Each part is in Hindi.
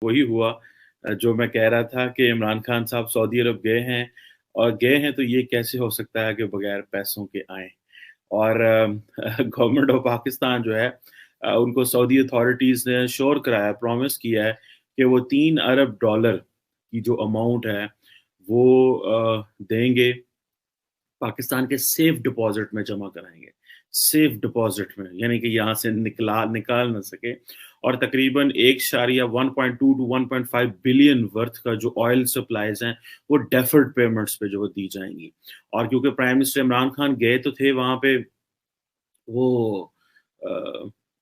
वही हुआ जो मैं कह रहा था कि इमरान खान साहब सऊदी अरब गए हैं और गए हैं तो ये कैसे हो सकता है कि बगैर पैसों के आएँ। और गवर्नमेंट ऑफ पाकिस्तान जो है उनको सऊदी अथॉरिटीज़ ने श्योर कराया, प्रॉमिस किया है कि वो $3 अरब की जो अमाउंट है वो देंगे, पाकिस्तान के सेफ डिपॉज़िट में जमा कराएँगे। सेफ डिपॉज़िट में, यानी कि यहाँ से निकाल ना सके और तकरीबन 1.2 टू 1.5 बिलियन वर्थ का जो ऑयल सप्लाइज़ हैं, वो डेफर्ड पेमेंट्स पे जो वो दी जाएँगी। और क्योंकि प्राइम मिनिस्टर इमरान खान गए तो थे वहाँ पे वो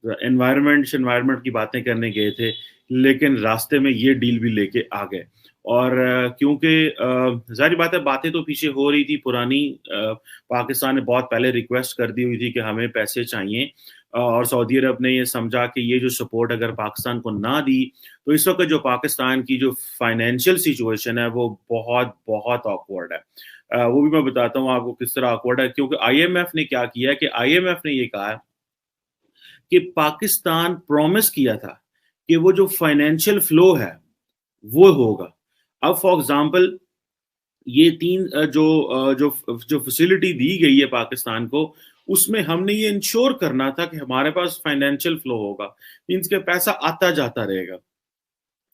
एनवायरनमेंट की बातें करने गए थे, लेकिन रास्ते में ये डील भी लेके आ गए। और क्योंकि ज़ाहिर बात है बातें तो पीछे हो रही थी पुरानी पाकिस्तान ने बहुत पहले रिक्वेस्ट कर दी हुई थी कि हमें पैसे चाहिए और सऊदी अरब ने ये समझा कि ये जो सपोर्ट अगर पाकिस्तान को ना दी, तो इस वक़्त जो पाकिस्तान की जो फाइनेंशियल सिचुएशन है वो बहुत ऑकवर्ड है। वो भी मैं बताता हूँ आपको किस तरह ऑकवर्ड है क्योंकि आईएमएफ ने क्या किया कि आईएमएफ ने ये कहा कि पाकिस्तान प्रॉमिस किया था कि वो जो फाइनेंशियल फ्लो है, वो होगा। अब फॉर एग्ज़ाम्पल ये 3 जो फैसिलिटी दी गई है पाकिस्तान को, उसमें हमने ये इंश्योर करना था कि हमारे पास फाइनेंशियल फ्लो होगा, मीन्स के पैसा आता-जाता रहेगा।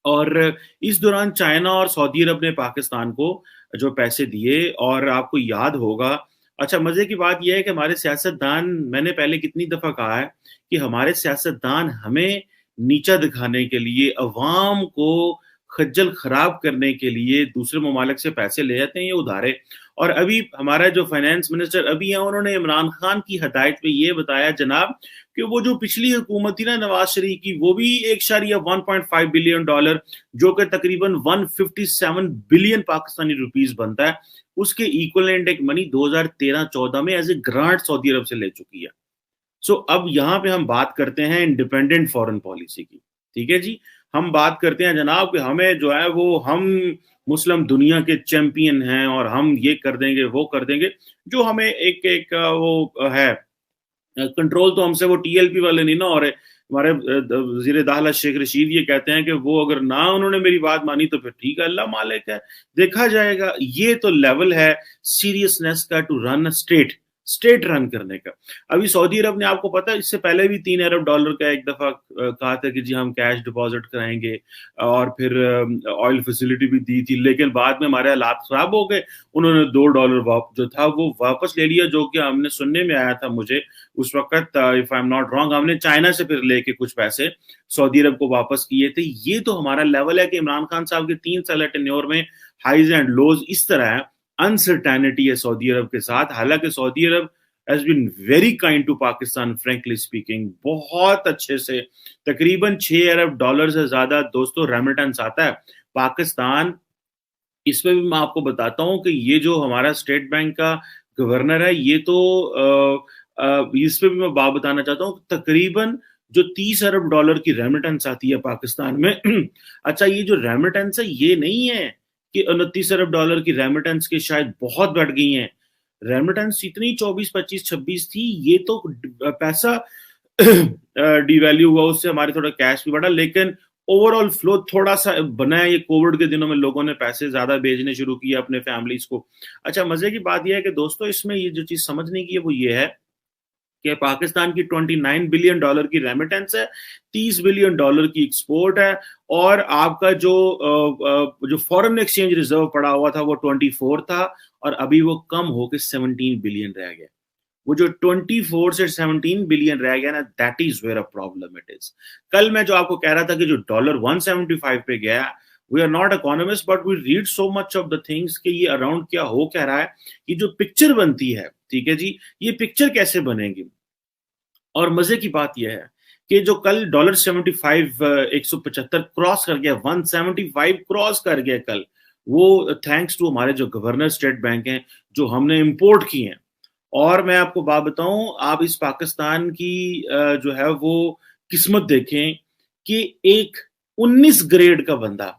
और इस दौरान चाइना और सऊदी अरब ने पाकिस्तान को जो पैसे दिए और आपको याद होगा अच्छा मज़े की बात ये है कि हमारे सियासतदान मैंने पहले कितनी दफ़ा कहा है कि हमारे सियासतदान हमें नीचा दिखाने के लिए, अवाम को खज्जल खराब करने के लिए दूसरे ममालिक से पैसे ले जाते हैं ये उधारे। और अभी हमारा जो फाइनेंस मिनिस्टर अभी है उन्होंने इमरान खान की हदायत पे ये बताया जनाब कि वो जो पिछली हुकूमत थी ना नवाज शरीफ की वो भी 1.5 बिलियन डॉलर जो कि तकरीबन 157 बिलियन पाकिस्तानी रुपीस बनता है उसके इक्विवेलेंट एक मनी 2013-14 में एज ए ग्रांट सऊदी अरब से ले चुकी है। सो अब यहाँ पे हम बात करते हैं इंडिपेंडेंट फॉरेन पॉलिसी की, ठीक है जी? हम बात करते हैं जनाब कि हमें जो है वो हम मुस्लिम दुनिया के चैंपियन हैं और हम ये कर देंगे, वो कर देंगे, जो हमें एक वो है कंट्रोल तो हमसे वो टीएलपी वाले नहीं ना हो रहे। हमारे वज़ीर दाखिला शेख रशीद ये कहते हैं कि वो अगर ना उन्होंने मेरी बात मानी तो फिर ठीक है, अल्लाह मालिक है, देखा जाएगा। ये तो लेवल है सीरियसनेस का to run a state run करने का। अभी सऊदी अरब ने आपको पता है इससे पहले भी $3 अरब का एक दफ़ा कहा था कि जी हम कैश डिपॉज़िट कराएँगे और फिर ऑयल फैसिलिटी भी दी थी, लेकिन बाद में हमारे हालात ख़राब हो गए। उन्होंने $2 जो था वो वापस ले लिया, जो कि हमने सुनने में आया था मुझे उस वक़्त if I am not wrong हमने चाइना से फिर लेके कुछ पैसे सऊदी अरब को वापस किए थे। ये तो हमारा लेवल है कि इमरान खान साहब के 3 साल टेन्योर में हाइज़ एंड लोज़ इस तरह है, अनसर्टेनिटी है सऊदी अरब के साथ। हालाँकि Saudi Arab has been very kind to Pakistan frankly speaking बहुत अच्छे से तकरीबन $6 अरब से ज़्यादा दोस्तों रेमिटेंस आता है। पाकिस्तान इसमें भी मैं आपको बताता हूँ कि ये जो हमारा स्टेट बैंक का गवर्नर है ये तो इस पे भी मैं बात बताना चाहता हूँ तकरीबन जो $30 अरब की रेमिटेंस आती है पाकिस्तान में अच्छा ये जो रेमिटेंस है ये नहीं है कि $29 अरब की रेमिटेंस के शायद बहुत बढ़ गई हैं रेमिटेंस इतनी 24 25 26 थी ये तो पैसा डिवैल्यू हुआ उससे हमारे थोड़ा कैश भी बढ़ा लेकिन ओवरऑल फ्लो थोड़ा सा बना है ये कोविड के दिनों में लोगों ने पैसे ज्यादा भेजने शुरू किए अपने फैमिलीज को अच्छा मजे की बात यह है कि दोस्तों इसमें ये जो चीज समझने की है वो ये है कि पाकिस्तान की $29 बिलियन की रेमिटेंस है, $30 बिलियन की एक्सपोर्ट है और आपका जो फॉरेन एक्सचेंज रिजर्व पड़ा हुआ था वो 24 था और अभी वो कम होकर 17 बिलियन रह गया। वो जो 24 से 17 बिलियन रह गया ना that is where a problem it is. कल मैं जो आपको कह रहा था कि जो डॉलर 175 पे गया we are not economist but we read so much of the things कि ये अराउंड क्या हो कह रहा है कि जो पिक्चर बनती है ठीक है जी ये पिक्चर कैसे बनेगी और मजे की बात यह है कि जो कल डॉलर 75 175 क्रॉस कर गया 175 क्रॉस कर गया कल वो थैंक्स टू हमारे जो गवर्नर स्टेट बैंक हैं जो हमने इंपोर्ट किए हैं और मैं आपको बात बताऊं आप इस पाकिस्तान की जो है वो किस्मत देखें कि एक 19 ग्रेड का बंदा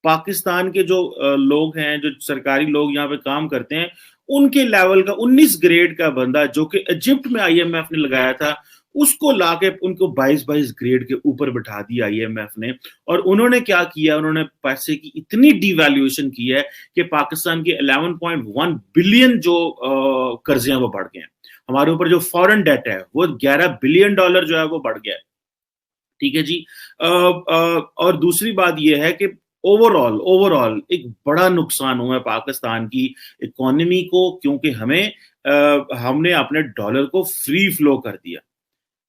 पाकिस्तान के जो लोग हैं जो सरकारी लोग यहाँ पे काम करते हैं उनके लेवल का 19 ग्रेड का बंदा जो कि इजिप्ट में आईएमएफ ने लगाया था उसको लाके उनको 22-22 ग्रेड के ऊपर बिठा दिया आईएमएफ ने। और उन्होंने क्या किया, उन्होंने पैसे की इतनी डिवैल्यूएशन की है कि पाकिस्तान के 11.1 बिलियन जो कर्जे हैं वो बढ़ गए हैं। हमारे ऊपर जो फॉरेन डेट है वो $11 बिलियन जो है वो बढ़ गया है। ठीक है जी। और दूसरी बात यह है कि ओवरऑल एक बड़ा नुकसान हुआ है पाकिस्तान की इकोनॉमी को, क्योंकि हमने अपने डॉलर को फ्री फ्लो कर दिया।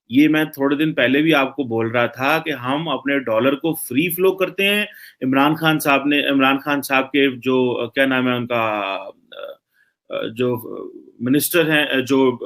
ये मैं थोड़े दिन पहले भी आपको बोल रहा था कि हम अपने डॉलर को फ्री फ्लो करते हैं। इमरान खान साहब के जो क्या नाम है उनका, जो मिनिस्टर हैं, जो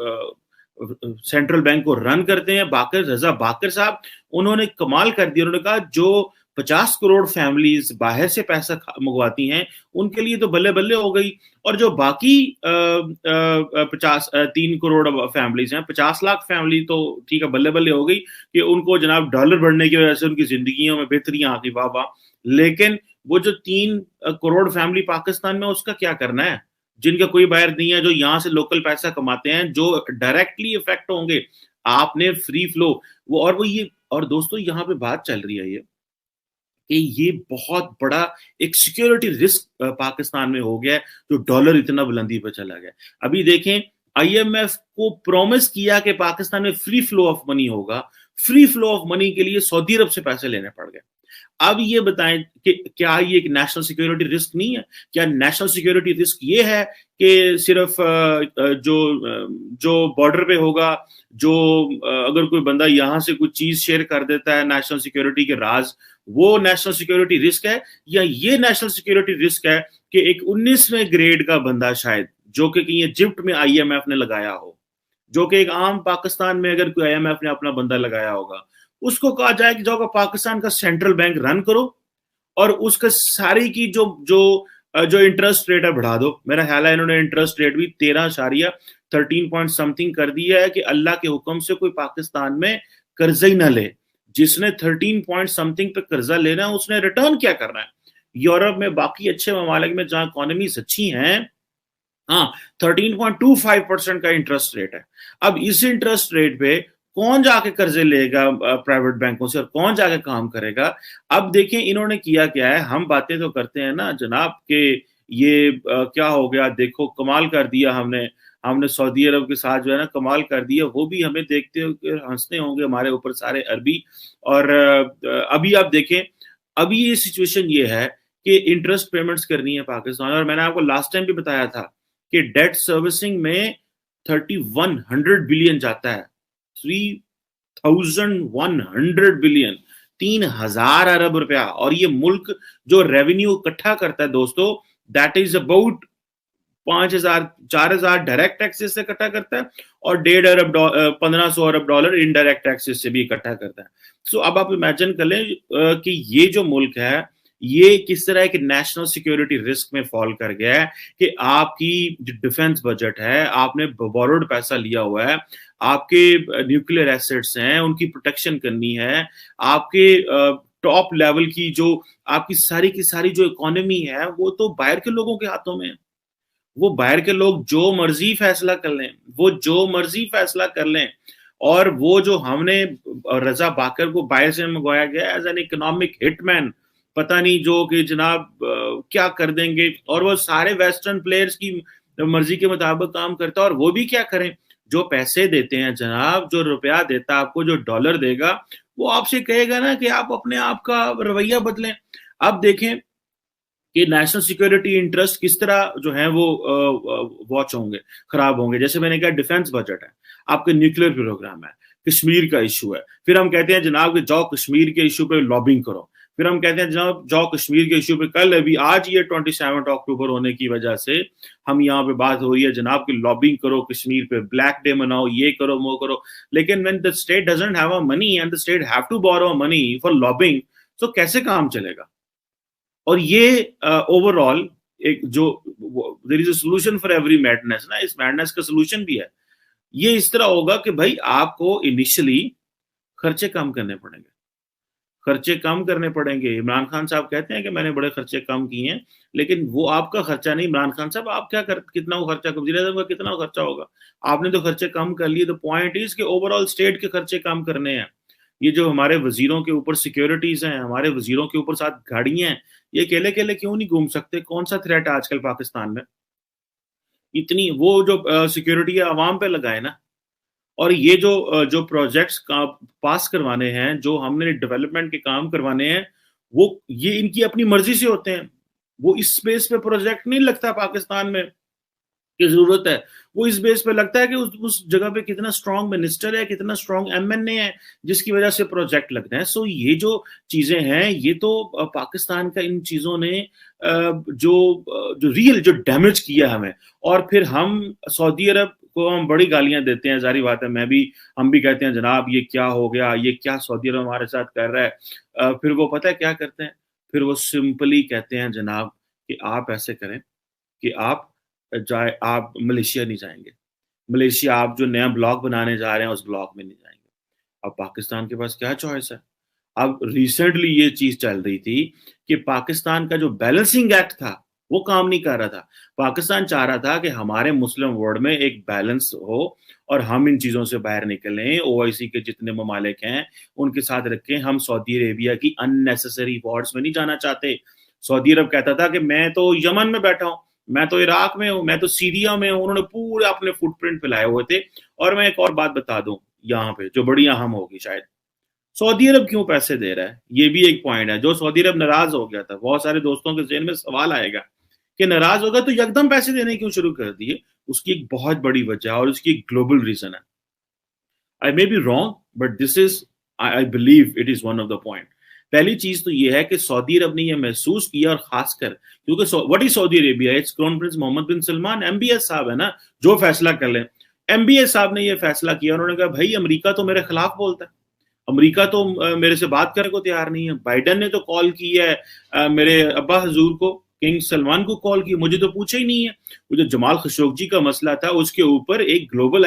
सेंट्रल बैंक को रन करते हैं, रजा बाकर साहब, उन्होंने कमाल कर दिया। उन्होंने कहा जो 50 करोड़ फैमिलीज बाहर से पैसा मंगवाती हैं उनके लिए तो बल्ले बल्ले हो गई, और जो बाकी 3 करोड़ फैमिलीज हैं, 50 लाख फैमिली तो ठीक है बल्ले बल्ले हो गई कि उनको जनाब डॉलर बढ़ने की वजह से उनकी जिंदगियों में बेहतरियां आ गई, वाह वाह। लेकिन वो जो 3 करोड़ फैमिली पाकिस्तान में, उसका क्या करना है, जिनका कोई बाहर नहीं है, जो यहाँ से लोकल पैसा कमाते हैं, जो डायरेक्टली इफेक्ट होंगे। आपने फ्री फ्लो और दोस्तों यहाँ पे बात चल रही है ये बहुत बड़ा एक सिक्योरिटी रिस्क पाकिस्तान में हो गया है, जो डॉलर इतना बुलंदी पर चला गया। अभी देखें, आईएमएफ को प्रॉमिस किया कि पाकिस्तान में फ्री फ्लो ऑफ मनी होगा, फ्री फ्लो ऑफ मनी के लिए सऊदी अरब से पैसे लेने पड़ गए। अब ये बताएं कि क्या ये एक नेशनल सिक्योरिटी रिस्क नहीं है? क्या नेशनल सिक्योरिटी रिस्क ये है कि सिर्फ जो बॉर्डर पे होगा, जो अगर कोई बंदा यहां से कुछ चीज शेयर कर देता है नेशनल सिक्योरिटी के राज, वो नेशनल सिक्योरिटी रिस्क है? या ये नेशनल सिक्योरिटी रिस्क है कि एक 19वें ग्रेड का बंदा शायद, जो कि कहीं इजिप्ट में आईएमएफ ने लगाया हो, जो कि एक आम पाकिस्तान में अगर कोई आईएमएफ ने अपना बंदा लगाया होगा, उसको कहा जाए कि जाओ पाकिस्तान का सेंट्रल बैंक रन करो और उसका सारी की जो जो जो इंटरेस्ट रेट है बढ़ा दो। मेरा ख्याल है इन्होंने इंटरेस्ट रेट भी 13 पॉइंट समथिंग कर दिया है कि अल्लाह के हुक्म से कोई पाकिस्तान में कर्जा ही ना ले। जिसने 13 पॉइंट समथिंग पे कर्जा लेना है उसने रिटर्न क्या करना है? यूरोप में, बाकी अच्छे ममालिक में जहां इकोनॉमीज अच्छी हैं, हाँ 13.25% का इंटरेस्ट रेट है। अब इस इंटरेस्ट रेट पे कौन जाके कर्जे लेगा प्राइवेट बैंकों से, और कौन जाके काम करेगा? अब देखें इन्होंने किया क्या है। हम बातें तो करते हैं ना जनाब के ये क्या हो गया, देखो कमाल कर दिया हमने सऊदी अरब के साथ जो है ना कमाल कर दिया। वो भी हमें देखते हुए हंसते होंगे हमारे ऊपर सारे अरबी। और अभी आप देखें, अभी ये सिचुएशन ये है कि इंटरेस्ट पेमेंट्स करनी है पाकिस्तान, और मैंने आपको लास्ट टाइम भी बताया था कि डेट सर्विसिंग में 3100 बिलियन जाता है। 3100 बिलियन, 3000 अरब रुपया। और ये मुल्क जो रेवेन्यू इकट्ठा करता है दोस्तों, that is about 4,000 direct taxes से इकट्ठा करता है, और 1500 अरब डॉलर इनडायरेक्ट टैक्सेस से भी इकट्ठा करता है। सो अब आप इमेजिन कर लें कि ये जो मुल्क है ये किस तरह के नेशनल सिक्योरिटी रिस्क में फॉल कर गया है कि आपकी जो डिफेंस बजट है, आपने बोरोड पैसा लिया हुआ है, आपके न्यूक्लियर एसेट्स हैं उनकी प्रोटेक्शन करनी है, आपके टॉप लेवल की जो आपकी सारी की सारी जो इकोनॉमी है वो तो बाहर के लोगों के हाथों में है। वो बाहर के लोग जो मर्जी फैसला कर लें, और वो जो हमने रजा बाकर को बाहर से मंगवाया गया एज एन इकोनॉमिक हिटमैन, पता नहीं जो कि जनाब क्या कर देंगे, और वो सारे वेस्टर्न प्लेयर्स की मर्जी के मुताबिक काम करता है। और वो भी क्या करें, जो पैसे देते हैं जनाब, जो रुपया देता है आपको, जो डॉलर देगा, वो आपसे कहेगा ना कि आप अपने आप का रवैया बदलें। अब देखें कि नेशनल सिक्योरिटी इंटरेस्ट किस तरह जो है वो वॉच होंगे, खराब होंगे। जैसे मैंने कहा डिफेंस बजट है, आपके न्यूक्लियर प्रोग्राम है, कश्मीर का इशू है, फिर हम कहते हैं जनाब कि जाओ कश्मीर के इशू पे लॉबिंग करो, फिर हम कहते हैं जनाब जाओ कश्मीर के इशू पे कल अभी आज ये 27 अक्टूबर होने की वजह से हम यहाँ पे बात हो रही है जनाब की लॉबिंग करो कश्मीर पे, ब्लैक डे मनाओ, ये करो वो करो। लेकिन when the state doesn't have a money and the state have to borrow money for lobbying, तो कैसे काम चलेगा? और ये ओवरऑल एक जो there is a solution for every madness ना, इस मैडनेस का सॉल्यूशन भी है। ये इस तरह होगा कि भाई आपको इनिशियली खर्चे कम करने पड़ेंगे। खर्चे कम करने पड़ेंगे। इमरान खान साहब कहते हैं कि मैंने बड़े खर्चे कम किए हैं, लेकिन वो आपका खर्चा नहीं। इमरान खान साहब आप क्या कर कितना वो खर्चा वज़ीर-ए-आज़म का कितना खर्चा होगा? आपने तो खर्चे कम कर लिए। द पॉइंट इज़ कि ओवरऑल स्टेट के खर्चे कम करने हैं। ये जो हमारे वज़ीरों के ऊपर सिक्योरिटीज़ हैं, हमारे वज़ीरों के ऊपर साथ गाड़ियाँ हैं, ये अकेले-अकेले क्यों नहीं घूम सकते? कौन-सा थ्रेट है आजकल पाकिस्तान में? इतनी वो जो सिक्योरिटी है अवाम पे लगाए ना। और ये जो प्रोजेक्ट्स का पास करवाने हैं, जो हमने डेवलपमेंट के काम करवाने हैं, वो ये इनकी अपनी मर्ज़ी से होते हैं। वो इस बेस पे प्रोजेक्ट नहीं लगता पाकिस्तान में की ज़रूरत है। वो इस बेस पे लगता है कि उस जगह पे कितना स्ट्रॉन्ग मिनिस्टर है, कितना स्ट्रॉन्ग एमएनए है, जिसकी वज़ह से प्रोजेक्ट लगते हैं। सो ये जो चीज़ें हैं, ये तो पाकिस्तान का इन चीज़ों ने जो रियल जो डैमेज किया हमें। और फिर हम सऊदी अरब को हम बड़ी गालियाँ देते हैं, ज़ाहिर बात है हम भी कहते हैं जनाब ये क्या हो गया? ये क्या सऊदी अरब हमारे साथ कर रहा है? फिर वो पता है क्या करते हैं? फिर वो सिंपली कहते हैं जनाब कि आप ऐसे करें कि आप मलेशिया नहीं जाएँगे। मलेशिया आप जो नया ब्लॉक बनाने जा रहे हैं, उस ब्लॉक में नहीं जाएँगे। अब पाकिस्तान के पास क्या चॉइस है? अब रिसेंटली ये चीज़ चल रही थी कि पाकिस्तान का जो बैलेंसिंग एक्ट था, वो काम नहीं कर रहा था। पाकिस्तान चाह रहा था कि हमारे मुस्लिम वर्ल्ड में एक बैलेंस हो और हम इन चीज़ों से बाहर निकलें, ओआईसी के जितने ममालिक हैं, उनके साथ रखें। हम सऊदी अरेबिया की अननेसेसरी वॉर्स में नहीं जाना चाहते। सऊदी अरब कहता था कि मैं तो यमन में बैठा हूँ, मैं तो इराक में हूँ, मैं तो सीरिया में हूँ। उन्होंने पूरे अपने फुटप्रिंट फैलाए हुए थे। और मैं एक और बात बता दूँ यहाँ पे, जो बड़ी अहम होगी शायद। सऊदी अरब क्यों पैसे दे रहा है? ये भी एक पॉइंट है। जो सऊदी अरब नाराज़ हो गया था, बहुत सारे दोस्तों के ज़हन में सवाल आएगा कि नाराज़ हो गया तो यकदम पैसे देने क्यों शुरू कर दिए? उसकी एक बहुत बड़ी वजह है और उसकी एक ग्लोबल रीज़न है। I may be wrong but this is I believe it is one of the point. पहली चीज़ तो ये है कि सऊदी अरब ने ये महसूस किया और ख़ासकर क्योंकि what is Saudi Arabia? It's crown prince Mohammed bin Salman, MBS साहब है ना, जो फैसला कर लें। एमबीएस साहब ने ये फैसला किया, उन्होंने कहा भई अमेरिका तो मेरे खिलाफ बोलता है। अमेरिका तो मेरे से बात करने को तैयार नहीं है। बाइडेन ने तो कॉल की है मेरे अब्बा हज़ूर को, किंग सलमान को कॉल की, मुझे तो पूछा ही नहीं है। वो जो जमाल खशोगी का मसला था, उसके ऊपर एक ग्लोबल